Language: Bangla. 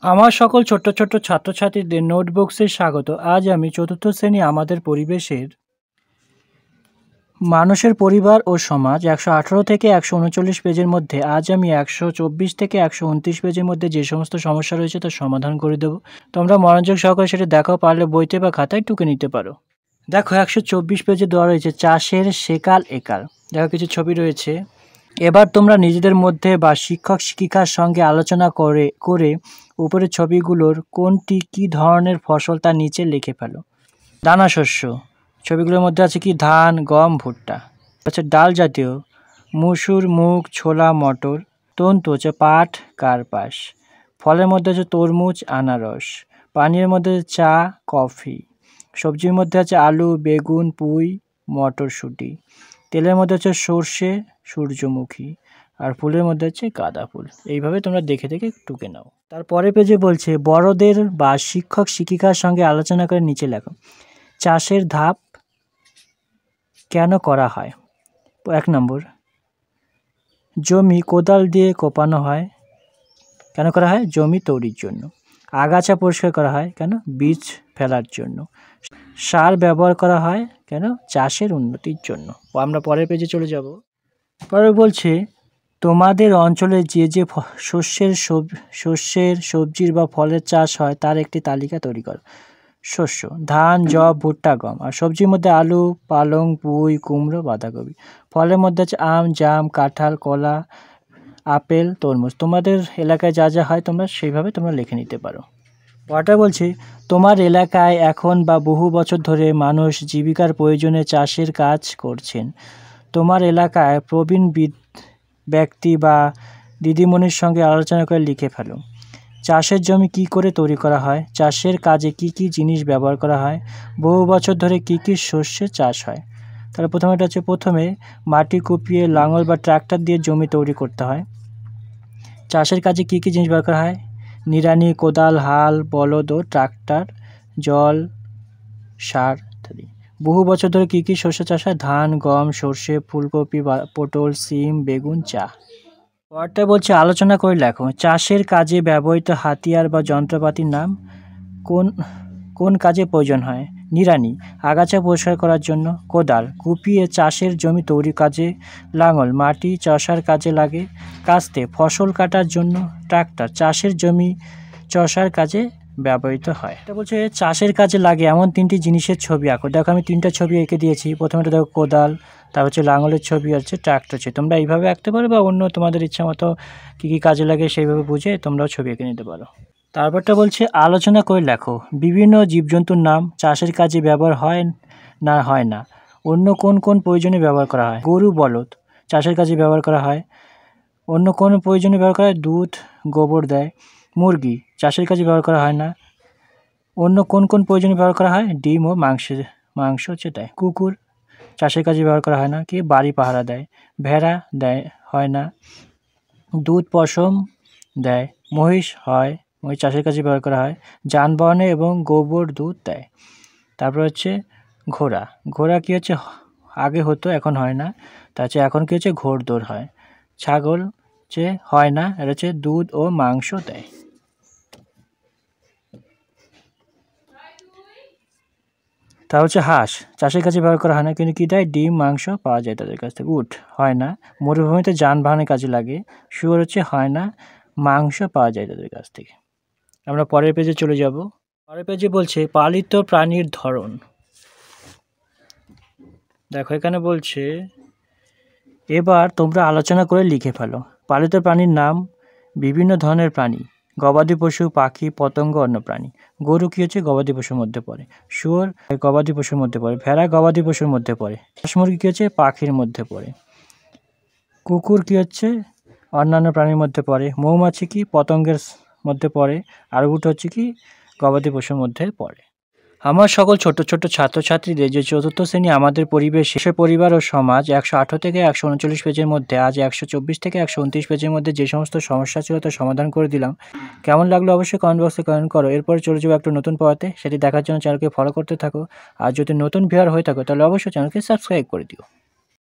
আমার সকল ছোট্ট, ছোট্ট ছাত্রছাত্রীদের নোটবুকসে স্বাগত। আজ আমি ৪র্থ শ্রেণী আমাদের পরিবেশের মানুষের পরিবার ও সমাজ ১১৮ থেকে ১৩৯ পেজের মধ্যে আজ আমি ১২৪ থেকে ১২৯ পেজের মধ্যে যে সমস্ত সমস্যা রয়েছে তার সমাধান করে দেব। তোমরা মনোযোগ সহকারে সেটা দেখো, পারলে বইতে বা খাতায় টুকে নিতে পারো। দেখো ১২৪ পেজে দেওয়া রয়েছে চাষের সেকাল একাল। দেখো কিছু ছবি রয়েছে। এবার তোমরা নিজেদের মধ্যে বা শিক্ষক শিক্ষিকার সঙ্গে আলোচনা করে উপরের ছবিগুলোর কোনটি কী ধরনের ফসল তা নিচে লিখে ফেলো। দানা শস্য, ছবিগুলোর মধ্যে আছে কি ধান, গম, ভুট্টা। হচ্ছে ডাল জাতীয়, মুসুর, মুগ, ছোলা, মটর। তন্তু হচ্ছে পাট, কার্পাস। ফলের মধ্যে আছে তরমুজ, আনারস। পানীয়ের মধ্যে আছে চা, কফি। সবজির মধ্যে আছে আলু, বেগুন, পুঁই, মটরশুঁটি। তেলের মধ্যে হচ্ছে সর্ষে, সূর্যমুখী। আর ফুলের মধ্যে হচ্ছে গাঁদা ফুল। এইভাবে তোমরা দেখে দেখে টুকে নাও। তারপরে পেজে বলছে বড়দের বা শিক্ষক শিক্ষিকার সঙ্গে আলোচনা করে নিচে লেখো। চাষের ধাপ কেন করা হয়? ১ নম্বর, জমি কোদাল দিয়ে কোপানো হয়। কেন করা হয়? জমি তৈরির জন্য। আগাছা পরিষ্কার করা হয় কেন? বীজ ফেলার জন্য। সার ব্যবহার করা হয় কেন? চাষের উন্নতির জন্য। আমরা পরের পেজে চলে যাব। পরে বলছে তোমাদের অঞ্চলে যে যে শস্যের, সবজির বা ফলের চাষ হয় তার একটি তালিকা তৈরি করো। শস্য: ধান, যব, ভুট্টা, গম। আর সবজির মধ্যে আলু, পালং, পুঁই, কুমড়ো, বাঁধাকপি। ফলের মধ্যে আছে আম, জাম, কাঁঠাল, কলা, আপেল, তরমুজ। তোমাদের এলাকায় যা যা হয় তোমরা সেইভাবে তোমরা লিখে নিতে পারো। পরটা বলছে তোমার এলাকায় এখন বা বহু বছর ধরে মানুষ জীবিকার প্রয়োজনে চাষের কাজ করছেন। তোমার এলাকায় প্রবীণ ব্যক্তি বা দিদিমণির সঙ্গে আলোচনা করে লিখে ফেলো। চাষের জমি কি করে তৈরি করা হয়? চাষের কাজে কি কি জিনিস ব্যবহার করা হয়? বহু বছর ধরে কি কি শস্যের চাষ হয়? তাহলে প্রথমেটা হচ্ছে প্রথমে মাটি কুপিয়ে লাঙল বা ট্রাক্টর দিয়ে জমি তৈরি করতে হয়। চাষের কাজে কি কি জিনিস ব্যবহার করা হয়? নিড়ানি, কোদাল, হাল, বলদ ও ট্রাক্টর, জল, সার ইত্যাদি। বহু বছর ধরে কি কি শস্য চাষ হয়? ধান, গম, সর্ষে, ফুলকপি, পটল, সিম, বেগুন, চা। পরটা বলছে আলোচনা করে লেখো। চাষের কাজে ব্যবহৃত হাতিয়ার বা যন্ত্রপাতির নাম। কোন কোন কাজে প্রয়োজন হয়? নিড়ানি, আগাছা পরিষ্কার করার জন্য। কোদাল, কুপিয়ে চাষের জমি তৈরি কাজে। লাঙল, মাটি চষার কাজে লাগে। কাস্তে, ফসল কাটার জন্য। ট্রাক্টর, চাষের জমি চষার কাজে ব্যবহৃত হয়। এটা বলছে চাষের কাজে লাগে এমন 3টি জিনিসের ছবি আঁকো। দেখো আমি 3টা ছবি এঁকে দিয়েছি। প্রথমেটা দেখো কোদাল, তারপর হচ্ছে লাঙলের ছবি, আছে ট্রাক্টর আছে। তোমরা এইভাবে আঁকতে পারো বা অন্য তোমাদের ইচ্ছা মতো কী কী কাজে লাগে সেইভাবে বুঝে তোমরাও ছবি এঁকে নিতে পারো। তারপরটা বলছে আলোচনা করে লেখো। বিভিন্ন জীবজন্তুর নাম চাষের কাজে ব্যবহার হয় না হয় না। অন্য কোন কোন প্রয়োজনে ব্যবহার করা হয়? গরু, বলদ চাষের কাজে ব্যবহার করা হয়। অন্য কোন প্রয়োজনে ব্যবহার করা হয়? দুধ, গোবর দেয়। মুরগি চাষের কাজে ব্যবহার করা হয় না। অন্য কোন কোন প্রয়োজনে ব্যবহার করা হয়? ডিম ও মাংস হচ্ছে দেয়। কুকুর চাষের কাজে ব্যবহার করা হয় না। কি? বাড়ি পাহারা দেয়। ভেড়া দেয় হয় না। দুধ পশম দেয়। মহিষ চাষের কাজে ব্যবহার করা হয়। যানবাহনে এবং গোবর দুধ দেয়। তারপর হচ্ছে ঘোড়া কি হচ্ছে আগে হতো এখন হয় না। তা হচ্ছে এখন কি হচ্ছে ঘোড়দৌড় হয়। ছাগল হচ্ছে হয় না, এটা হচ্ছে দুধ ও মাংস দেয়। তা হচ্ছে হাঁস চাষের কাজে ব্যবহার করা হয় না, কিন্তু কি দেয়? ডিম, মাংস পাওয়া যায় তাদের কাছ থেকে। উট হয় না, মরুভূমিতে যানবাহনের কাজে লাগে। শুয়োর হচ্ছে হয় না, মাংস পাওয়া যায় তাদের কাছ থেকে। আমরা পরের পেজে চলে যাব। পরের পেজে বলছে পালিত প্রাণীর ধরন। দেখো এখানে বলছে এবার তোমরা আলোচনা করে লিখে ফেলো। পালিত প্রাণীর নাম। বিভিন্ন ধরনের প্রাণী: গবাদি পশু, পাখি, পতঙ্গ, অন্য প্রাণী। গরু কি হচ্ছে গবাদি পশুর মধ্যে পড়ে। শুয়োর গবাদি পশুর মধ্যে পড়ে। ভেড়া গবাদি পশুর মধ্যে পড়ে। হাঁস মুরগি কি হচ্ছে পাখির মধ্যে পড়ে। কুকুর কি হচ্ছে অন্যান্য প্রাণীর মধ্যে পড়ে। মৌমাছি কি পতঙ্গের মধ্যে পড়ে। আর উট হচ্ছে কি গবাদি পশুর মধ্যে পড়ে। আমার সকল ছোট ছোট ছাত্রছাত্রীদের যে ৪র্থ শ্রেণী আমাদের পরিবার ও সমাজ ১১৮ থেকে ১৩৯ পেজের মধ্যে আজ ১২৪ থেকে ১২৯ পেজের মধ্যে যে সমস্ত সমস্যা ছিল তার সমাধান করে দিলাম। কেমন লাগলো অবশ্যই কমেন্ট বক্সে কমেন্ট করো। এরপরে চলে যাবো একটা নতুন পড়াতে, সেটি দেখার জন্য চ্যানেলকে ফলো করতে থাকো। আর যদি নতুন ভিউয়ার হয়ে থাকো তাহলে অবশ্যই চ্যানেলকে সাবস্ক্রাইব করে দিও।